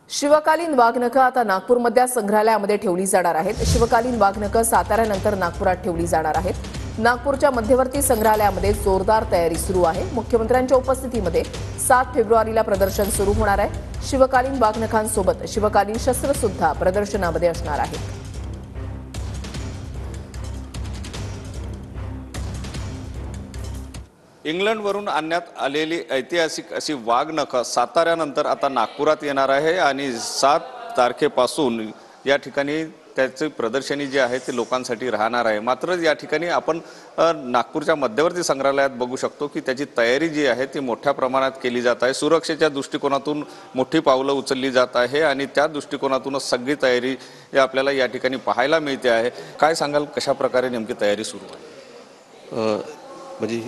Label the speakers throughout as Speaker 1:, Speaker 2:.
Speaker 1: शिवकालीन वाघनखं आता नागपूरमधल्या संग्रहालयामध्ये ठेवली जाणार आहेत। शिवकालीन वाघनखं साताऱ्यानंतर नागपुरात ठेवली जाणार आहेत। नागपूरच्या मध्यवर्ती संग्रहालयामध्ये जोरदार तयारी सुरू आहे। मुख्यमंत्र्यांच्या उपस्थितीमध्ये 7 फेब्रुवारीला प्रदर्शन सुरू होणार आहे। शिवकालीन वाघनखांसोबत शिवकालीन शस्त्र सुद्धा प्रदर्शनामध्ये असणार आहेत।
Speaker 2: इंग्लंडवरून आणण्यात आलेली ऐतिहासिक अशी वाघनखं साताऱ्यानंतर आता नागपुरात येणार आहे आणि 7 तारखेपासून या ठिकाणी त्याची प्रदर्शनी जी आहे ती लोकांसाठी राहणार आहे। मात्र या ठिकाणी आपण नागपूरच्या मध्यवर्ती संग्रहालयात बघू शकतो की त्याची तयारी जी आहे ती मोठ्या प्रमाणात केली जात आहे। सुरक्षेच्या दृष्टिकोनातून मोठी पावलं उचलली जात आहे आणि त्या दृष्टिकोनातूनच सगळी तयारी आपल्याला या ठिकाणी पाहायला मिळते आहे। काय सांगाल, कशा प्रकारे नेमकी तयारी सुरू आहे?
Speaker 3: म्हणजे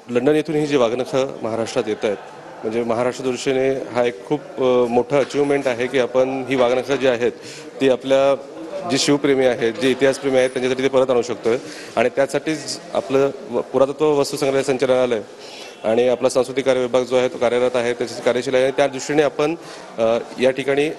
Speaker 3: लंडन येथून ही जी वाघनखं महाराष्ट्रात येत आहेत, म्हणजे महाराष्ट्र दृष्टीने हा एक खूप मोठा अचिव्हमेंट आहे की आपण ही वाघनखं जी आहेत ती आपल्या जे शिवप्रेमी आहेत, जे इतिहासप्रेमी आहेत त्यांच्यासाठी ते परत आणू शकतोय। आणि त्यासाठीच आपलं पुरातत्व वस्तू संग्रहालय संचालनालय आणि आपला सांस्कृतिक कार्य विभाग जो आहे तो कार्यरत आहे, त्याची कार्यशाळा आहे। त्या दृष्टीने आपण या ठिकाणी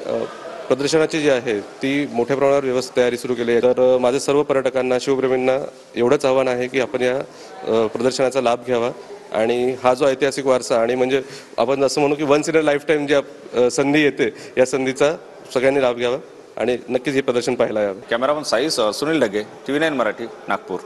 Speaker 3: प्रदर्शनाची जी आहे ती मोठ्या प्रमाणावर व्यवस्थित तयारी सुरू केली आहे। तर माझे सर्व पर्यटकांना, शिवप्रेमींना एवढंच आव्हान आहे की आपण या प्रदर्शनाचा लाभ घ्यावा आणि हा जो ऐतिहासिक वारसा आणि म्हणजे आपण असं म्हणू की once in a life time जी संधी येते, या संधीचा सगळ्यांनी लाभ घ्यावा आणि नक्कीच हे प्रदर्शन पाहायला यावं।
Speaker 2: कॅमेरामन साईसह सुनील ढगे, TV9 मराठी, नागपूर।